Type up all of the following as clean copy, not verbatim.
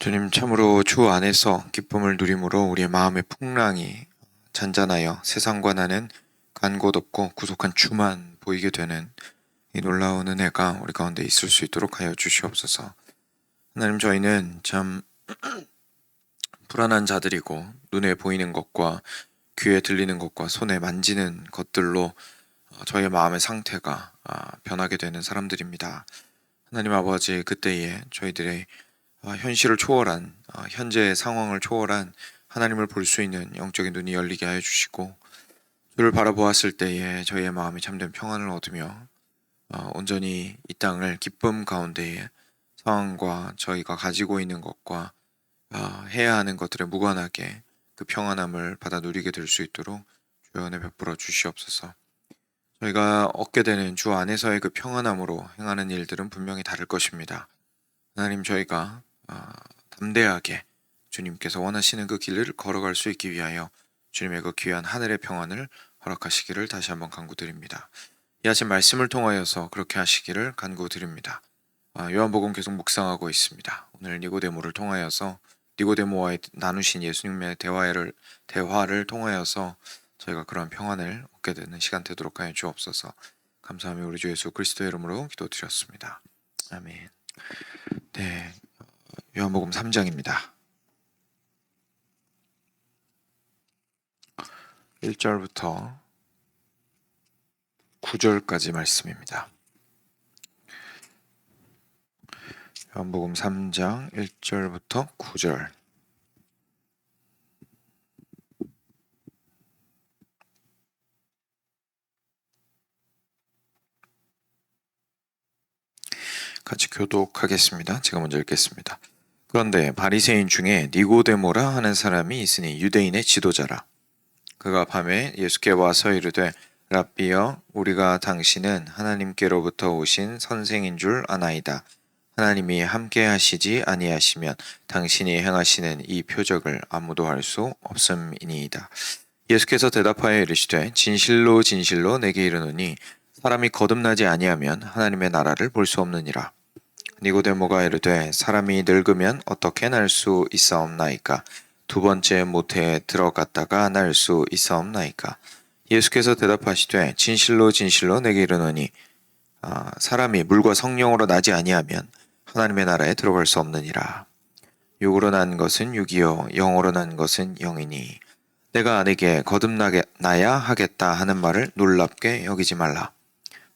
주님, 참으로 주 안에서 기쁨을 누림으로 우리의 마음의 풍랑이 잔잔하여 세상과 나는 간 곳 없고 구속한 주만 보이게 되는 이 놀라운 은혜가 우리 가운데 있을 수 있도록 하여 주시옵소서. 하나님, 저희는 참 불안한 자들이고 눈에 보이는 것과 귀에 들리는 것과 손에 만지는 것들로 저희의 마음의 상태가 변하게 되는 사람들입니다. 하나님 아버지, 그때에 저희들의 현실을 초월한, 현재의 상황을 초월한 하나님을 볼 수 있는 영적인 눈이 열리게 하여 주시고, 주를 바라보았을 때에 저희의 마음이 참된 평안을 얻으며 온전히 이 땅을 기쁨 가운데에 상황과 저희가 가지고 있는 것과 해야 하는 것들에 무관하게 그 평안함을 받아 누리게 될 수 있도록 주의 은혜 베풀어 주시옵소서. 저희가 얻게 되는 주 안에서의 그 평안함으로 행하는 일들은 분명히 다를 것입니다. 하나님, 저희가 담대하게 주님께서 원하시는 그 길을 걸어갈 수 있기 위하여 주님의 그 귀한 하늘의 평안을 허락하시기를 다시 한번 간구드립니다. 이 아침 말씀을 통하여서 그렇게 하시기를 간구드립니다. 요한복음 계속 묵상하고 있습니다. 오늘 니고데모를 통하여서 니고데모와 나누신 예수님의 대화를 통하여서 저희가 그런 평안을 얻게 되는 시간 되도록 하여 주옵소서. 감사하며 우리 주 예수 그리스도의 이름으로 기도드렸습니다. 아멘. 네, 요한복음 3장입니다. 1절부터 9절까지 말씀입니다. 요한복음 3장 1절부터 9절. 같이 교독하겠습니다. 제가 먼저 읽겠습니다. 그런데 바리새인 중에 니고데모라 하는 사람이 있으니 유대인의 지도자라. 그가 밤에 예수께 와서 이르되 랍비여, 우리가 당신은 하나님께로부터 오신 선생인 줄 아나이다. 하나님이 함께 하시지 아니하시면 당신이 행하시는 이 표적을 아무도 할 수 없음이니이다. 예수께서 대답하여 이르시되 진실로 진실로 내게 이르노니 사람이 거듭나지 아니하면 하나님의 나라를 볼 수 없느니라. 니고데모가 이르되 사람이 늙으면 어떻게 날 수 있사옵나이까? 두 번째 모태에 들어갔다가 날 수 있사옵나이까? 예수께서 대답하시되 진실로 진실로 내게 이르노니 사람이 물과 성령으로 나지 아니하면 하나님의 나라에 들어갈 수 없느니라. 육으로 난 것은 육이요 영으로 난 것은 영이니 내가 내게 거듭나야 하겠다 하는 말을 놀랍게 여기지 말라.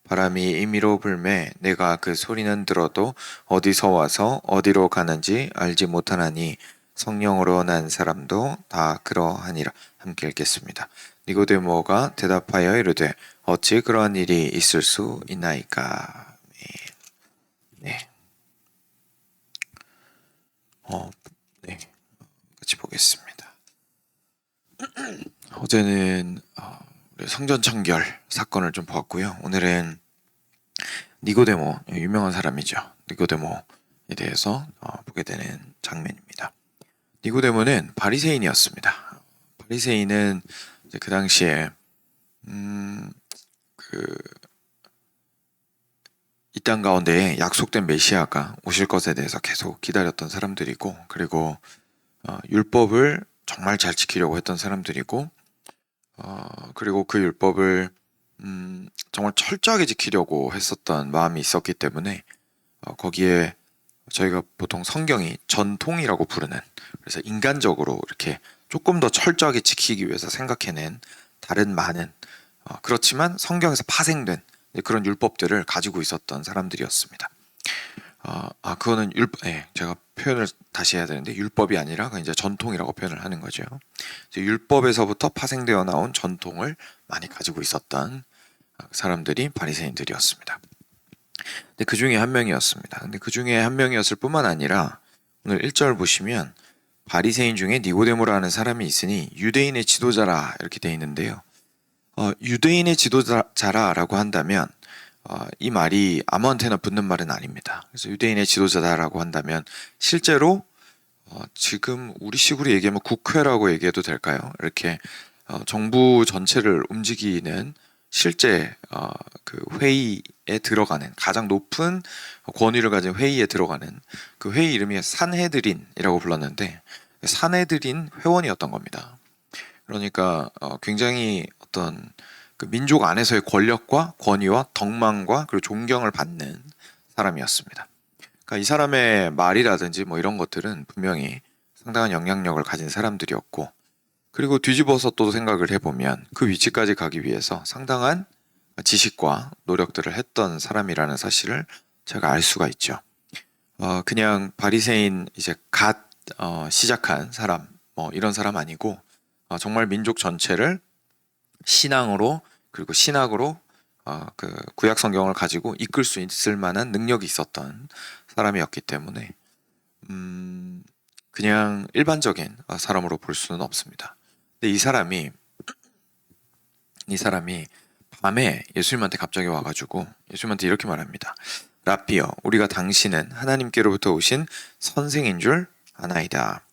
바람이 임의로 불매 내가 그 소리는 들어도 어디서 와서 어디로 가는지 알지 못하나니 성령으로 난 사람도 다 그러하니라. 함께 읽겠습니다. 니고데모가 대답하여 이르되 어찌 그러한 일이 있을 수 있나이까? 네. 네. 같이 보겠습니다. 어제는 성전 청결 사건을 좀 보았고요. 오늘은 니고데모, 유명한 사람이죠. 니고데모에 대해서 보게 되는 장면입니다. 니고데모는 바리새인이었습니다. 바리새인은 이제 그 당시에 이 땅 가운데에 약속된 메시아가 오실 것에 대해서 계속 기다렸던 사람들이고, 그리고 율법을 정말 잘 지키려고 했던 사람들이고, 그리고 그 율법을 정말 철저하게 지키려고 했었던 마음이 있었기 때문에 거기에 저희가 보통 성경이 전통이라고 부르는, 그래서 인간적으로 이렇게 조금 더 철저하게 지키기 위해서 생각해낸 다른 많은 그렇지만 성경에서 파생된 그런 율법들을 가지고 있었던 사람들이었습니다. 그거는 제가 표현을 다시 해야 되는데 율법이 아니라 이제 전통이라고 표현을 하는 거죠. 율법에서부터 파생되어 나온 전통을 많이 가지고 있었던 사람들이 바리새인들이었습니다. 근데 그 중에 한 명이었습니다. 근데 그 중에 한 명이었을 뿐만 아니라 오늘 1절 보시면 바리새인 중에 니고데모라는 사람이 있으니 유대인의 지도자라 이렇게 되어 있는데요. 유대인의 지도자라고 한다면 이 말이 아무한테나 붙는 말은 아닙니다. 그래서 유대인의 지도자다라고 한다면 실제로 지금 우리식으로 얘기하면 국회라고 얘기해도 될까요? 이렇게 정부 전체를 움직이는 실제 그 회의에 들어가는 가장 높은 권위를 가진 회의에 들어가는 그 회의 이름이 산헤드린이라고 불렀는데 산헤드린 회원이었던 겁니다. 그러니까 굉장히 어떤 그 민족 안에서의 권력과 권위와 덕망과 그리고 존경을 받는 사람이었습니다. 그러니까 이 사람의 말이라든지 뭐 이런 것들은 분명히 상당한 영향력을 가진 사람들이었고, 그리고 뒤집어서 또 생각을 해보면 그 위치까지 가기 위해서 상당한 지식과 노력들을 했던 사람이라는 사실을 제가 알 수가 있죠. 그냥 바리새인 이제 갓 시작한 사람 뭐 이런 사람 아니고 정말 민족 전체를 신앙으로 그리고 신학으로 그 구약 성경을 가지고 이끌 수 있을 만한 능력이 있었던 사람이었기 때문에 그냥 일반적인 사람으로 볼 수는 없습니다. 근데 이 사람이 밤에 예수님한테 갑자기 와가지고 예수님한테 이렇게 말합니다. 라삐여, 우리가 당신은 하나님께로부터 오신 선생인 줄 아나이다.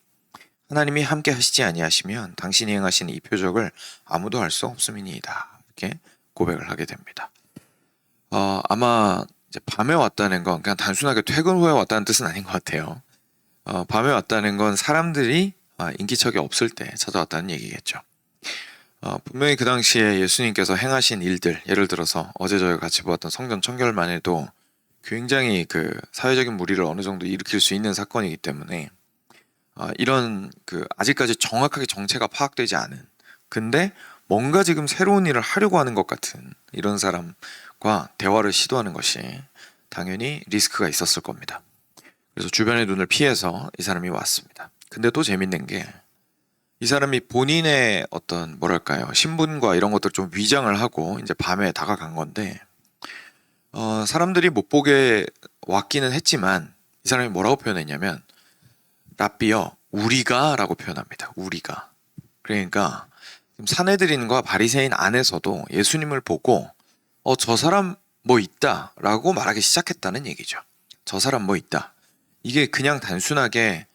하나님이 함께 하시지 아니하시면 당신이 행하신 이 표적을 아무도 할 수 없음이니이다. 이렇게 고백을 하게 됩니다. 아마 이제 밤에 왔다는 건 그냥 단순하게 퇴근 후에 왔다는 뜻은 아닌 것 같아요. 밤에 왔다는 건 사람들이 인기척이 없을 때 찾아왔다는 얘기겠죠. 분명히 그 당시에 예수님께서 행하신 일들, 예를 들어서 어제 저희가 같이 보았던 성전 청결만 해도 굉장히 그 사회적인 무리를 어느 정도 일으킬 수 있는 사건이기 때문에 이런 그 아직까지 정확하게 정체가 파악되지 않은, 근데 뭔가 지금 새로운 일을 하려고 하는 것 같은 이런 사람과 대화를 시도하는 것이 당연히 리스크가 있었을 겁니다. 그래서 주변의 눈을 피해서 이 사람이 왔습니다. 근데 또 재밌는 게 이 사람이 본인의 어떤 뭐랄까요, 신분과 이런 것들 좀 위장을 하고 이제 밤에 다가간 건데 사람들이 못 보게 왔기는 했지만 이 사람이 뭐라고 표현했냐면 라삐여, 우리가 라고 표현합니다. 우리가. 그러니까 산헤드린과 바리새인 안에서도 예수님을 보고 저 사람 뭐 있다 라고 말하기 시작했다는 얘기죠. 저 사람 뭐 있다. 이게 그냥 단순하게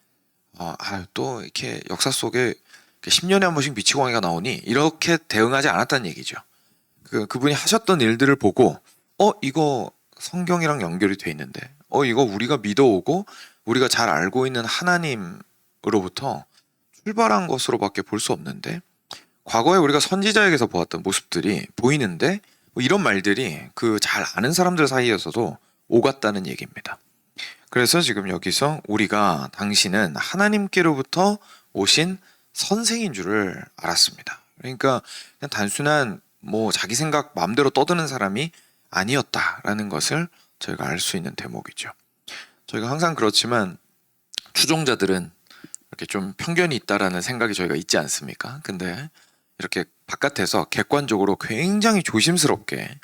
또 이렇게 역사 속에 10년에 한 번씩 미치광이가 나오니 이렇게 대응하지 않았다는 얘기죠. 그분이 하셨던 일들을 보고 이거 성경이랑 연결이 돼 있는데 이거 우리가 믿어오고 우리가 잘 알고 있는 하나님으로부터 출발한 것으로밖에 볼 수 없는데, 과거에 우리가 선지자에게서 보았던 모습들이 보이는데 이런 말들이 그 잘 아는 사람들 사이에서도 오갔다는 얘기입니다. 그래서 지금 여기서 우리가 당신은 하나님께로부터 오신 선생인 줄을 알았습니다. 그러니까 그냥 단순한 뭐 자기 생각 마음대로 떠드는 사람이 아니었다라는 것을 저희가 알 수 있는 대목이죠. 저희가 항상 그렇지만 추종자들은 이렇게 좀 편견이 있다라는 생각이 저희가 있지 않습니까? 근데 이렇게 바깥에서 객관적으로 굉장히 조심스럽게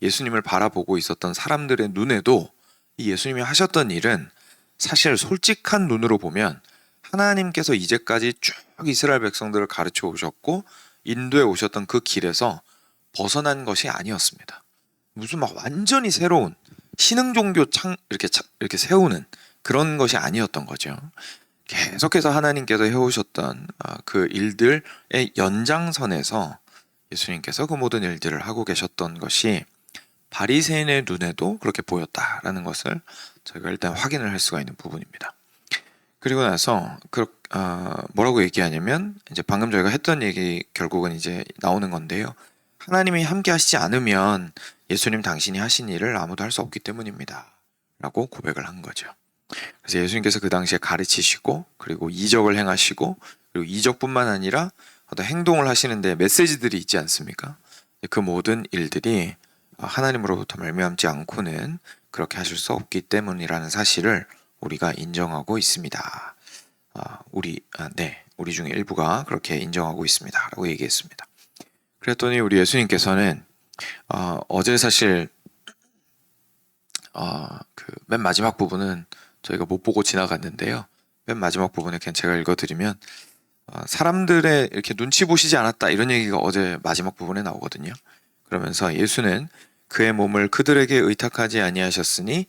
예수님을 바라보고 있었던 사람들의 눈에도 이 예수님이 하셨던 일은 사실 솔직한 눈으로 보면 하나님께서 이제까지 쭉 이스라엘 백성들을 가르쳐 오셨고 인도에 오셨던 그 길에서 벗어난 것이 아니었습니다. 무슨 막 완전히 새로운 신흥 종교 이렇게 세우는 그런 것이 아니었던 거죠. 계속해서 하나님께서 해오셨던 그 일들의 연장선에서 예수님께서 그 모든 일들을 하고 계셨던 것이 바리새인의 눈에도 그렇게 보였다라는 것을 저희가 일단 확인을 할 수가 있는 부분입니다. 그리고 나서 뭐라고 얘기하냐면 이제 방금 저희가 했던 얘기 결국은 이제 나오는 건데요. 하나님이 함께 하시지 않으면 예수님 당신이 하신 일을 아무도 할 수 없기 때문입니다. 라고 고백을 한 거죠. 그래서 예수님께서 그 당시에 가르치시고 그리고 이적을 행하시고 그리고 이적뿐만 아니라 어떤 행동을 하시는데 메시지들이 있지 않습니까? 그 모든 일들이 하나님으로부터 말미암지 않고는 그렇게 하실 수 없기 때문이라는 사실을 우리가 인정하고 있습니다. 우리 중에 일부가 그렇게 인정하고 있습니다. 라고 얘기했습니다. 그랬더니 우리 예수님께서는 어제 사실 그 맨 마지막 부분은 저희가 못 보고 지나갔는데요. 맨 마지막 부분에 그냥 제가 읽어드리면 사람들의 이렇게 눈치 보시지 않았다 이런 얘기가 어제 마지막 부분에 나오거든요. 그러면서 예수는 그의 몸을 그들에게 의탁하지 아니하셨으니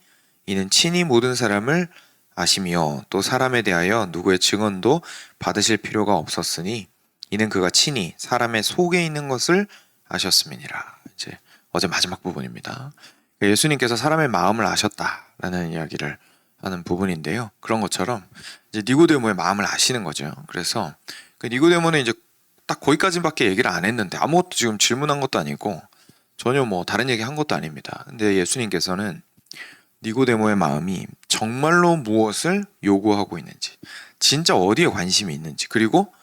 이는 친히 모든 사람을 아시며 또 사람에 대하여 누구의 증언도 받으실 필요가 없었으니 이는 그가 친히 사람의 속에 있는 것을 아셨음이니라. 이제 어제 마지막 부분입니다. 예수님께서 사람의 마음을 아셨다라는 이야기를 하는 부분인데요. 그런 것처럼 이제 니고데모의 마음을 아시는 거죠. 그래서 그 니고데모는 이제 딱 거기까지밖에 얘기를 안 했는데 아무것도 지금 질문한 것도 아니고 전혀 뭐 다른 얘기 한 것도 아닙니다. 근데 예수님께서는 니고데모의 마음이 정말로 무엇을 요구하고 있는지, 진짜 어디에 관심이 있는지, 그리고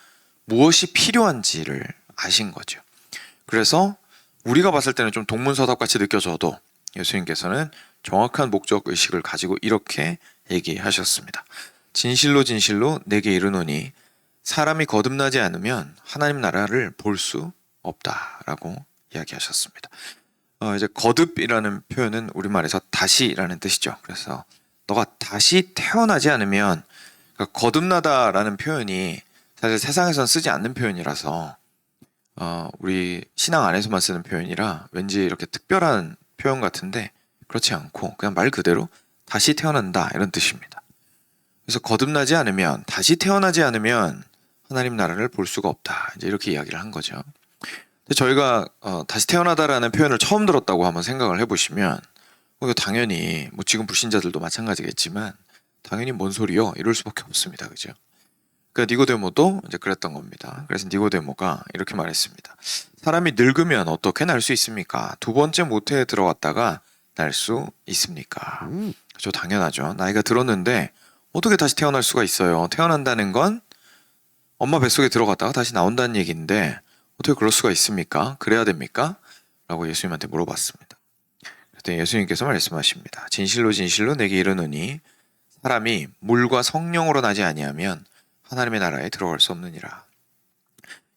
무엇이 필요한지를 아신 거죠. 그래서 우리가 봤을 때는 좀 동문서답같이 느껴져도 예수님께서는 정확한 목적 의식을 가지고 이렇게 얘기하셨습니다. 진실로 진실로 내게 이르노니 사람이 거듭나지 않으면 하나님 나라를 볼 수 없다라고 이야기하셨습니다. 이제 거듭이라는 표현은 우리말에서 다시라는 뜻이죠. 그래서 너가 다시 태어나지 않으면, 그러니까 거듭나다라는 표현이 사실 세상에선 쓰지 않는 표현이라서 우리 신앙 안에서만 쓰는 표현이라 왠지 이렇게 특별한 표현 같은데 그렇지 않고 그냥 말 그대로 다시 태어난다 이런 뜻입니다. 그래서 거듭나지 않으면, 다시 태어나지 않으면 하나님 나라를 볼 수가 없다, 이제 이렇게 이야기를 한 거죠. 근데 저희가 다시 태어나다라는 표현을 처음 들었다고 한번 생각을 해보시면 당연히 뭐 지금 불신자들도 마찬가지겠지만 당연히 뭔 소리요? 이럴 수밖에 없습니다. 그죠? 그러니까 니고데모도 이제 그랬던 겁니다. 그래서 니고데모가 이렇게 말했습니다. 사람이 늙으면 어떻게 날 수 있습니까? 두 번째 모태에 들어갔다가 날 수 있습니까? 그죠? 당연하죠. 나이가 들었는데 어떻게 다시 태어날 수가 있어요? 태어난다는 건 엄마 뱃속에 들어갔다가 다시 나온다는 얘기인데 어떻게 그럴 수가 있습니까? 그래야 됩니까? 라고 예수님한테 물어봤습니다. 그때 예수님께서 말씀하십니다. 진실로 진실로 내게 이르노니 사람이 물과 성령으로 나지 아니하면 하나님의 나라에 들어갈 수 없느니라.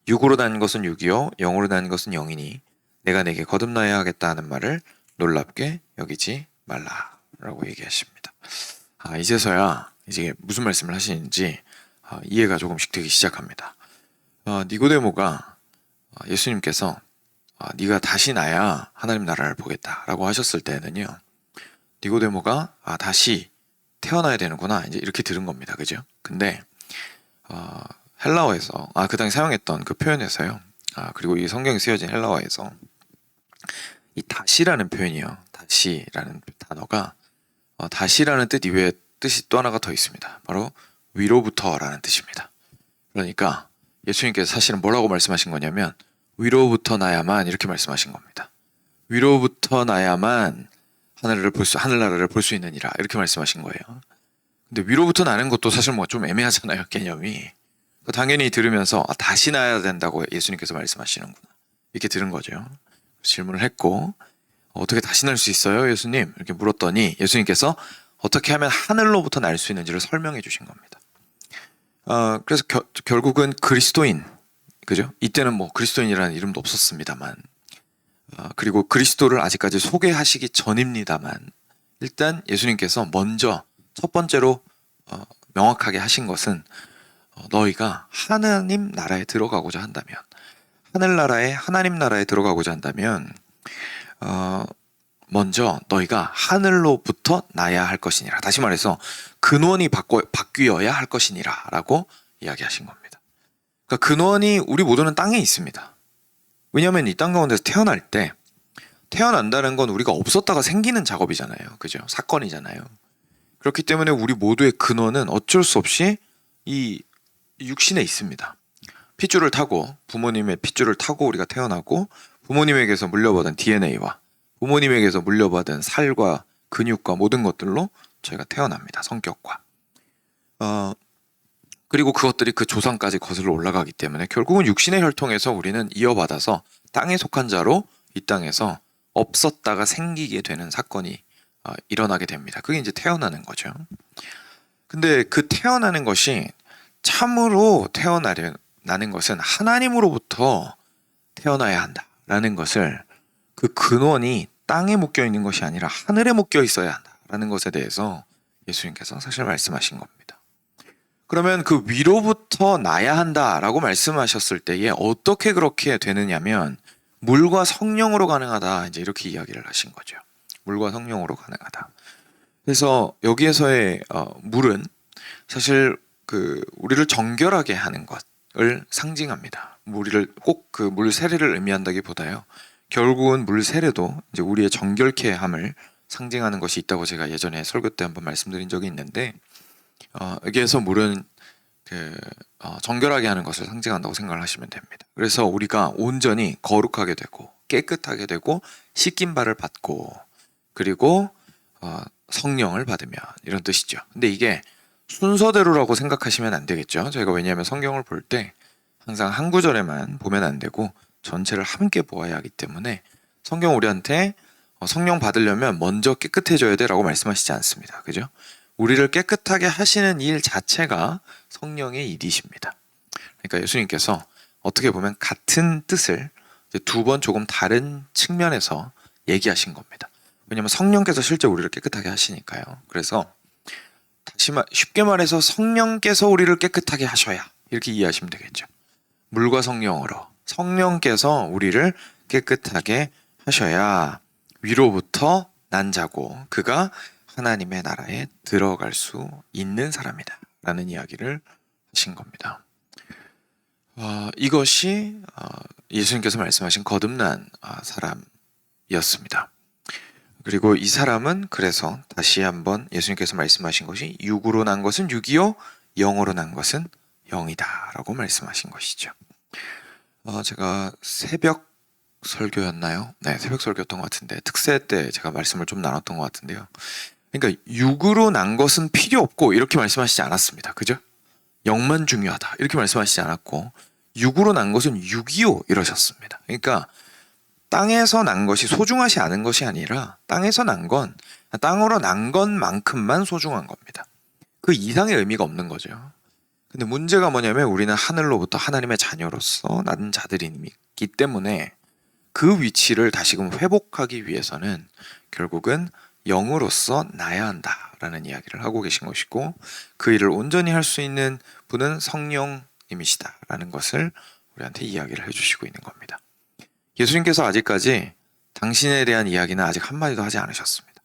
육으로 난 것은 육이요 영으로 난 것은 영이니 내가 내게 거듭나야 하겠다 하는 말을 놀랍게 여기지 말라라고 얘기하십니다. 이제서야 이제 무슨 말씀을 하시는지 이해가 조금씩 되기 시작합니다. 니고데모가 예수님께서 네가 다시 나야 하나님 나라를 보겠다라고 하셨을 때는요, 니고데모가 다시 태어나야 되는구나 이제 이렇게 들은 겁니다. 그죠? 근데 헬라어에서 그 당시 사용했던 그 표현에서요, 그리고 이 성경에 쓰여진 헬라어에서 이 다시라는 표현이요, 다시라는 단어가 다시라는 뜻 이외에 뜻이 또 하나가 더 있습니다. 바로 위로부터라는 뜻입니다. 그러니까 예수님께서 사실은 뭐라고 말씀하신 거냐면 위로부터 나야만 이렇게 말씀하신 겁니다. 위로부터 나야만 하늘나라를 볼 수 있느니라 이렇게 말씀하신 거예요. 근데 위로부터 나는 것도 사실 뭐 좀 애매하잖아요, 개념이. 당연히 들으면서 다시 나야 된다고 예수님께서 말씀하시는구나 이렇게 들은 거죠. 질문을 했고 어떻게 다시 날 수 있어요, 예수님? 이렇게 물었더니 예수님께서 어떻게 하면 하늘로부터 날 수 있는지를 설명해 주신 겁니다. 그래서 결국은 그리스도인, 그죠? 이때는 뭐 그리스도인이라는 이름도 없었습니다만, 그리고 그리스도를 아직까지 소개하시기 전입니다만, 일단 예수님께서 먼저 첫 번째로 명확하게 하신 것은 너희가 하나님 나라에 들어가고자 한다면, 하늘나라에 하나님 나라에 들어가고자 한다면 먼저 너희가 하늘로부터 나야 할 것이니라. 다시 말해서 근원이 바뀌어야 할 것이니라 라고 이야기하신 겁니다. 그러니까 근원이 우리 모두는 땅에 있습니다. 왜냐하면 이 땅 가운데서 태어날 때, 태어난다는 건 우리가 없었다가 생기는 작업이잖아요. 그죠? 사건이잖아요. 그렇기 때문에 우리 모두의 근원은 어쩔 수 없이 이 육신에 있습니다. 핏줄을 타고, 부모님의 핏줄을 타고 우리가 태어나고, 부모님에게서 물려받은 DNA와 부모님에게서 물려받은 살과 근육과 모든 것들로 저희가 태어납니다. 성격과. 그리고 그것들이 그 조상까지 거슬러 올라가기 때문에 결국은 육신의 혈통에서 우리는 이어받아서 땅에 속한 자로 이 땅에서 없었다가 생기게 되는 사건이 일어나게 됩니다. 그게 이제 태어나는 거죠. 근데 그 태어나는 것이 참으로 태어나는 것은 하나님으로부터 태어나야 한다라는 것을, 그 근원이 땅에 묶여 있는 것이 아니라 하늘에 묶여 있어야 한다라는 것에 대해서 예수님께서 사실 말씀하신 겁니다. 그러면 그 위로부터 나야 한다라고 말씀하셨을 때에 어떻게 그렇게 되느냐면 물과 성령으로 가능하다, 이제 이렇게 이야기를 하신 거죠. 물과 성령으로 가능하다. 그래서 여기에서의 물은 사실 그 우리를 정결하게 하는 것, 상징합니다. 물을 꼭 그 물 세례를 의미한다기보다요. 결국은 물 세례도 이제 우리의 정결케 함을 상징하는 것이 있다고 제가 예전에 설교 때 한번 말씀드린 적이 있는데, 여기에서 물은 정결하게 하는 것을 상징한다고 생각을 하시면 됩니다. 그래서 우리가 온전히 거룩하게 되고 깨끗하게 되고 씻긴 바를 받고 그리고 성령을 받으면 이런 뜻이죠. 근데 이게 순서대로라고 생각하시면 안 되겠죠. 저희가 왜냐하면 성경을 볼 때 항상 한 구절에만 보면 안 되고 전체를 함께 보아야 하기 때문에 성경 우리한테 성령 받으려면 먼저 깨끗해져야 돼라고 말씀하시지 않습니다. 그죠? 우리를 깨끗하게 하시는 일 자체가 성령의 일이십니다. 그러니까 예수님께서 어떻게 보면 같은 뜻을 두 번 조금 다른 측면에서 얘기하신 겁니다. 왜냐하면 성령께서 실제 우리를 깨끗하게 하시니까요. 그래서 쉽게 말해서 성령께서 우리를 깨끗하게 하셔야 이렇게 이해하시면 되겠죠. 물과 성령으로 성령께서 우리를 깨끗하게 하셔야 위로부터 난 자고 그가 하나님의 나라에 들어갈 수 있는 사람이다 라는 이야기를 하신 겁니다. 이것이 예수님께서 말씀하신 거듭난 사람이었습니다. 그리고 이 사람은 그래서 다시 한번 예수님께서 말씀하신 것이 육으로 난 것은 육이요 영으로 난 것은 영이다 라고 말씀하신 것이죠. 제가 새벽 설교였나요? 네, 새벽 설교였던 것 같은데 특세 때 제가 말씀을 좀 나눴던 것 같은데요. 그러니까 육으로 난 것은 필요 없고 이렇게 말씀하시지 않았습니다. 그죠? 영만 중요하다 이렇게 말씀하시지 않았고 육으로 난 것은 육이요 이러셨습니다. 그러니까 땅에서 난 것이 소중하지 않은 것이 아니라 땅에서 난 건 땅으로 난 것만큼만 소중한 겁니다. 그 이상의 의미가 없는 거죠. 근데 문제가 뭐냐면 우리는 하늘로부터 하나님의 자녀로서 난 자들이기 때문에 그 위치를 다시금 회복하기 위해서는 결국은 영으로서 나야 한다라는 이야기를 하고 계신 것이고 그 일을 온전히 할 수 있는 분은 성령님이시다라는 것을 우리한테 이야기를 해주시고 있는 겁니다. 예수님께서 아직까지 당신에 대한 이야기는 아직 한마디도 하지 않으셨습니다.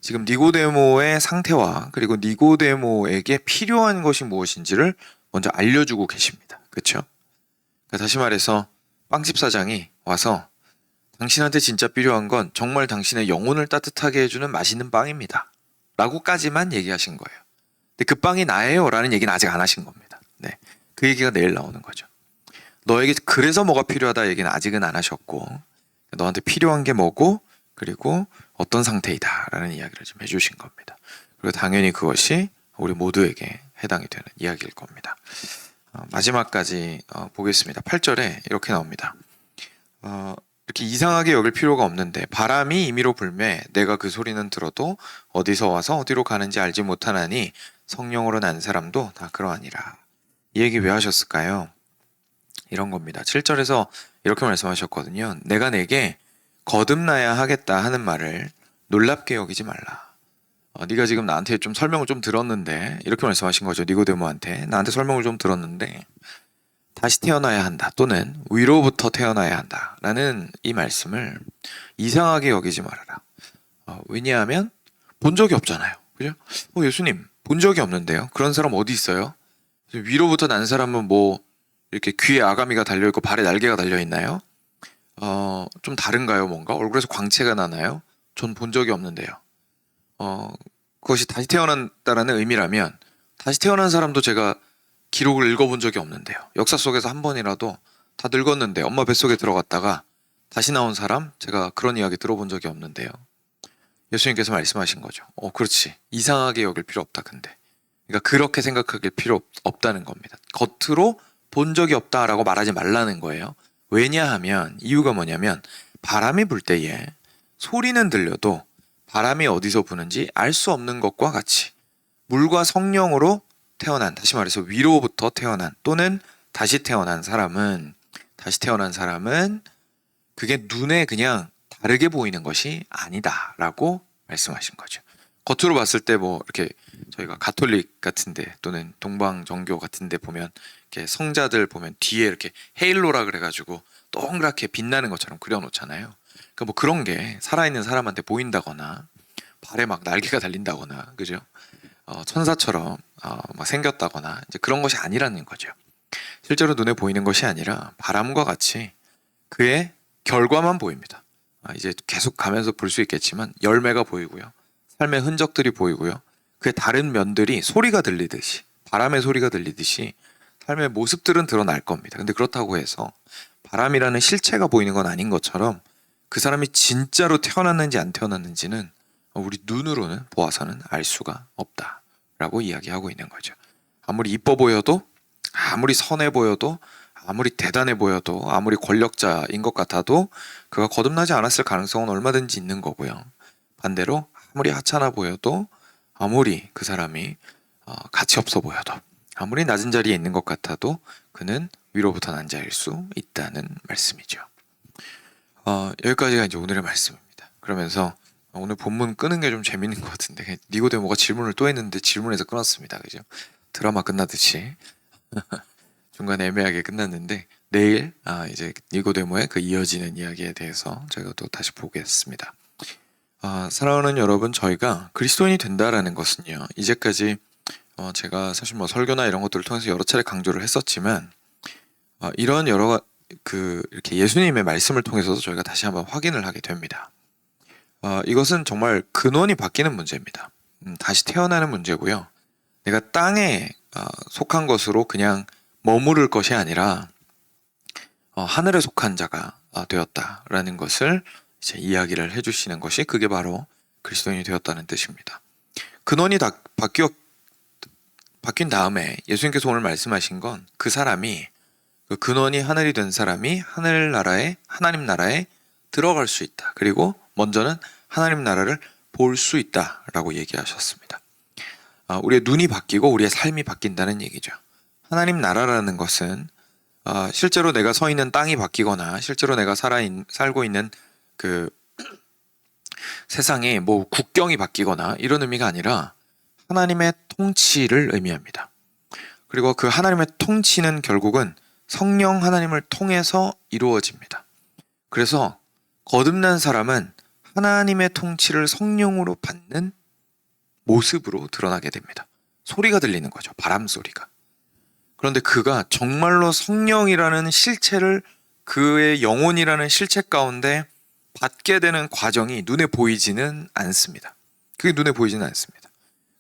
지금 니고데모의 상태와 그리고 니고데모에게 필요한 것이 무엇인지를 먼저 알려주고 계십니다. 그렇죠? 그러니까 다시 말해서 빵집 사장이 와서 당신한테 진짜 필요한 건 정말 당신의 영혼을 따뜻하게 해주는 맛있는 빵입니다. 라고까지만 얘기하신 거예요. 근데 그 빵이 나예요 라는 얘기는 아직 안 하신 겁니다. 네, 그 얘기가 내일 나오는 거죠. 너에게 그래서 뭐가 필요하다 얘기는 아직은 안 하셨고 너한테 필요한 게 뭐고 그리고 어떤 상태이다 라는 이야기를 좀 해주신 겁니다. 그리고 당연히 그것이 우리 모두에게 해당이 되는 이야기일 겁니다. 마지막까지 보겠습니다. 8절에 이렇게 나옵니다. 이렇게 이상하게 여길 필요가 없는데 바람이 임의로 불매 내가 그 소리는 들어도 어디서 와서 어디로 가는지 알지 못하나니 성령으로 난 사람도 다 그러하니라. 이 얘기 왜 하셨을까요? 이런 겁니다. 7절에서 이렇게 말씀하셨거든요. 내가 내게 거듭나야 하겠다 하는 말을 놀랍게 여기지 말라. 네가 지금 나한테 좀 설명을 좀 들었는데 이렇게 말씀하신 거죠. 니고데모한테 나한테 설명을 좀 들었는데 다시 태어나야 한다 또는 위로부터 태어나야 한다 라는 이 말씀을 이상하게 여기지 말아라. 왜냐하면 본 적이 없잖아요. 그죠? 예수님 본 적이 없는데요. 그런 사람 어디 있어요? 위로부터 난 사람은 뭐 이렇게 귀에 아가미가 달려있고 발에 날개가 달려있나요? 좀 다른가요? 뭔가? 얼굴에서 광채가 나나요? 전 본 적이 없는데요. 그것이 다시 태어난다라는 의미라면 다시 태어난 사람도 제가 기록을 읽어본 적이 없는데요. 역사 속에서 한 번이라도 다 늙었는데 엄마 뱃속에 들어갔다가 다시 나온 사람 제가 그런 이야기 들어본 적이 없는데요. 예수님께서 말씀하신 거죠. 그렇지. 이상하게 여길 필요 없다 근데. 그러니까 그렇게 생각하길 필요 없다는 겁니다. 겉으로 본 적이 없다라고 말하지 말라는 거예요. 왜냐하면 이유가 뭐냐면 바람이 불 때에 소리는 들려도 바람이 어디서 부는지 알 수 없는 것과 같이 물과 성령으로 태어난, 다시 말해서 위로부터 태어난 또는 다시 태어난 사람은 그게 눈에 그냥 다르게 보이는 것이 아니다라고 말씀하신 거죠. 겉으로 봤을 때 뭐 이렇게 저희가 가톨릭 같은데 또는 동방 정교 같은데 보면 이렇게 성자들 보면 뒤에 이렇게 헤일로라 그래가지고 동그랗게 빛나는 것처럼 그려놓잖아요. 그러니까 뭐 그런 게 살아있는 사람한테 보인다거나 발에 막 날개가 달린다거나 그죠? 천사처럼 막 생겼다거나 이제 그런 것이 아니라는 거죠. 실제로 눈에 보이는 것이 아니라 바람과 같이 그의 결과만 보입니다. 이제 계속 가면서 볼 수 있겠지만 열매가 보이고요. 삶의 흔적들이 보이고요. 그의 다른 면들이 소리가 들리듯이, 바람의 소리가 들리듯이 삶의 모습들은 드러날 겁니다. 근데 그렇다고 해서 바람이라는 실체가 보이는 건 아닌 것처럼 그 사람이 진짜로 태어났는지 안 태어났는지는 우리 눈으로는 보아서는 알 수가 없다라고 이야기하고 있는 거죠. 아무리 이뻐 보여도, 아무리 선해 보여도, 아무리 대단해 보여도, 아무리 권력자인 것 같아도 그가 거듭나지 않았을 가능성은 얼마든지 있는 거고요. 반대로 아무리 하찮아 보여도, 아무리 그 사람이 가치 없어 보여도, 아무리 낮은 자리에 있는 것 같아도 그는 위로부터 난 자일 수 있다는 말씀이죠. 여기까지가 이제 오늘의 말씀입니다. 그러면서 오늘 본문 끄는 게 좀 재밌는 것 같은데, 니고데모가 질문을 또 했는데 질문에서 끊었습니다. 그죠? 드라마 끝나듯이 중간에 애매하게 끝났는데, 내일 이제 니고데모의 그 이어지는 이야기에 대해서 저희가 또 다시 보겠습니다. 사랑하는 여러분, 저희가 그리스도인이 된다라는 것은요, 이제까지 제가 사실 뭐 설교나 이런 것들을 통해서 여러 차례 강조를 했었지만, 이런 이렇게 예수님의 말씀을 통해서도 저희가 다시 한번 확인을 하게 됩니다. 이것은 정말 근원이 바뀌는 문제입니다. 다시 태어나는 문제고요. 내가 땅에 속한 것으로 그냥 머무를 것이 아니라 하늘에 속한 자가 되었다라는 것을 이제 이야기를 해주시는 것이, 그게 바로 그리스도인이 되었다는 뜻입니다. 근원이 다 바뀐 다음에 예수님께서 오늘 말씀하신 건 그 사람이, 그 근원이 하늘이 된 사람이 하나님 나라에 들어갈 수 있다. 그리고 먼저는 하나님 나라를 볼 수 있다라고 얘기하셨습니다. 우리의 눈이 바뀌고 우리의 삶이 바뀐다는 얘기죠. 하나님 나라라는 것은 실제로 내가 서 있는 땅이 바뀌거나 실제로 내가 살고 있는 그 세상에 뭐 국경이 바뀌거나 이런 의미가 아니라 하나님의 통치를 의미합니다. 그리고 그 하나님의 통치는 결국은 성령 하나님을 통해서 이루어집니다. 그래서 거듭난 사람은 하나님의 통치를 성령으로 받는 모습으로 드러나게 됩니다. 소리가 들리는 거죠. 바람 소리가. 그런데 그가 정말로 성령이라는 실체를 그의 영혼이라는 실체 가운데 받게 되는 과정이 눈에 보이지는 않습니다. 그게 눈에 보이지는 않습니다.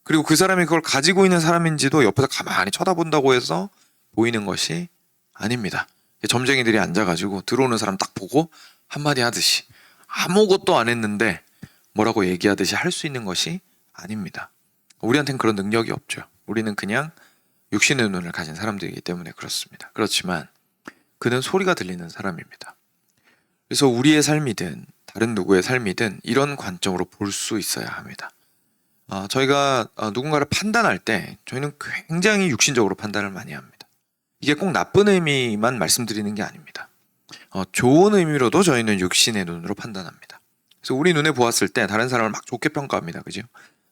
그리고 그 사람이 그걸 가지고 있는 사람인지도 옆에서 가만히 쳐다본다고 해서 보이는 것이 아닙니다. 점쟁이들이 앉아가지고 들어오는 사람 딱 보고 한마디 하듯이 아무것도 안 했는데 뭐라고 얘기하듯이 할 수 있는 것이 아닙니다. 우리한테는 그런 능력이 없죠. 우리는 그냥 육신의 눈을 가진 사람들이기 때문에 그렇습니다. 그렇지만 그는 소리가 들리는 사람입니다. 그래서 우리의 삶이든 다른 누구의 삶이든 이런 관점으로 볼 수 있어야 합니다. 저희가 누군가를 판단할 때 저희는 굉장히 육신적으로 판단을 많이 합니다. 이게 꼭 나쁜 의미만 말씀드리는 게 아닙니다. 좋은 의미로도 저희는 육신의 눈으로 판단합니다. 그래서 우리 눈에 보았을 때 다른 사람을 막 좋게 평가합니다. 그죠?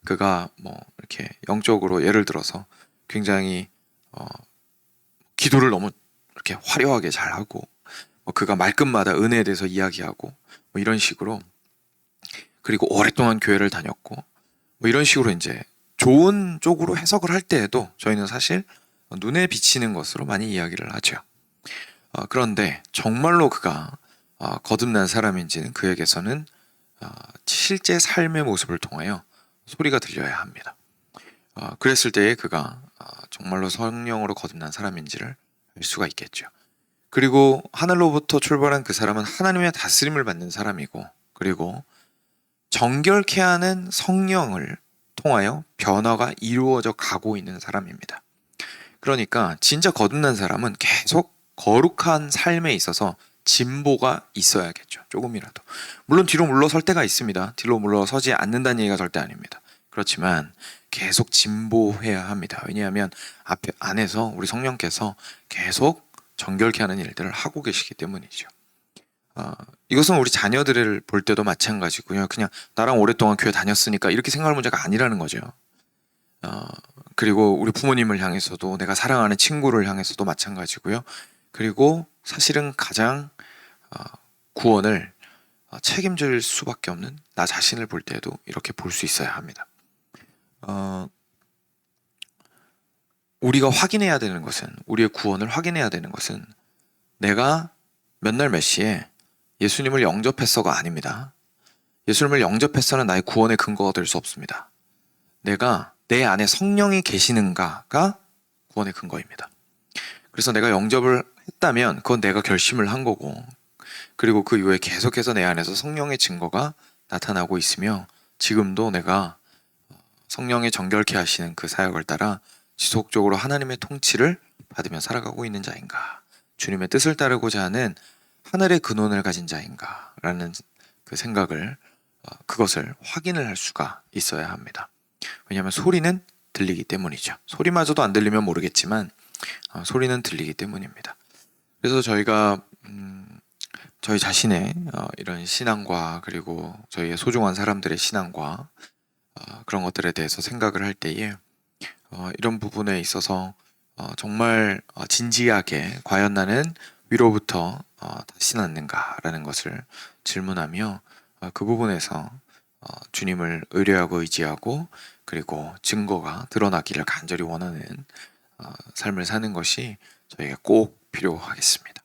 그가 뭐 이렇게 영적으로 예를 들어서 굉장히 기도를 너무 이렇게 화려하게 잘하고, 그가 말끝마다 은혜에 대해서 이야기하고 뭐 이런 식으로, 그리고 오랫동안 교회를 다녔고 뭐 이런 식으로 이제 좋은 쪽으로 해석을 할 때에도 저희는 사실 눈에 비치는 것으로 많이 이야기를 하죠. 그런데 정말로 그가 거듭난 사람인지는 그에게서는 실제 삶의 모습을 통하여 소리가 들려야 합니다. 그랬을 때에 그가 정말로 성령으로 거듭난 사람인지를 알 수가 있겠죠. 그리고 하늘로부터 출발한 그 사람은 하나님의 다스림을 받는 사람이고, 그리고 정결케 하는 성령을 통하여 변화가 이루어져 가고 있는 사람입니다. 그러니까 진짜 거듭난 사람은 계속 거룩한 삶에 있어서 진보가 있어야겠죠. 조금이라도. 물론 뒤로 물러설 때가 있습니다. 뒤로 물러서지 않는다는 얘기가 절대 아닙니다. 그렇지만 계속 진보해야 합니다. 왜냐하면 안에서 우리 성령께서 계속 정결케 하는 일들을 하고 계시기 때문이죠. 이것은 우리 자녀들을 볼 때도 마찬가지고요. 그냥 나랑 오랫동안 교회 다녔으니까 이렇게 생각할 문제가 아니라는 거죠. 그리고 우리 부모님을 향해서도, 내가 사랑하는 친구를 향해서도 마찬가지고요. 그리고 사실은 가장 구원을 책임질 수밖에 없는 나 자신을 볼 때에도 이렇게 볼 수 있어야 합니다. 우리가 확인해야 되는 것은, 우리의 구원을 확인해야 되는 것은 내가 몇 날 몇 시에 예수님을 영접했어가 아닙니다. 예수님을 영접했어는 나의 구원의 근거가 될 수 없습니다. 내가 내 안에 성령이 계시는가가 구원의 근거입니다. 그래서 내가 영접을 했다면 그건 내가 결심을 한 거고, 그리고 그 이후에 계속해서 내 안에서 성령의 증거가 나타나고 있으며 지금도 내가 성령의 정결케 하시는 그 사역을 따라 지속적으로 하나님의 통치를 받으며 살아가고 있는 자인가, 주님의 뜻을 따르고자 하는 하늘의 근원을 가진 자인가 라는 그 생각을, 그것을 확인을 할 수가 있어야 합니다. 왜냐하면 소리는 들리기 때문이죠. 소리마저도 안 들리면 모르겠지만 소리는 들리기 때문입니다. 그래서 저희가 저희 자신의 이런 신앙과, 그리고 저희의 소중한 사람들의 신앙과 그런 것들에 대해서 생각을 할 때에 이런 부분에 있어서 정말 진지하게 과연 나는 위로부터 다시 났는가라는 것을 질문하며 그 부분에서 주님을 의뢰하고 의지하고, 그리고 증거가 드러나기를 간절히 원하는 삶을 사는 것이 저희가 꼭 필요하겠습니다.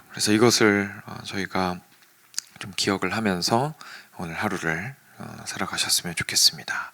그래서 이것을 저희가 좀 기억을 하면서 오늘 하루를 살아가셨으면 좋겠습니다.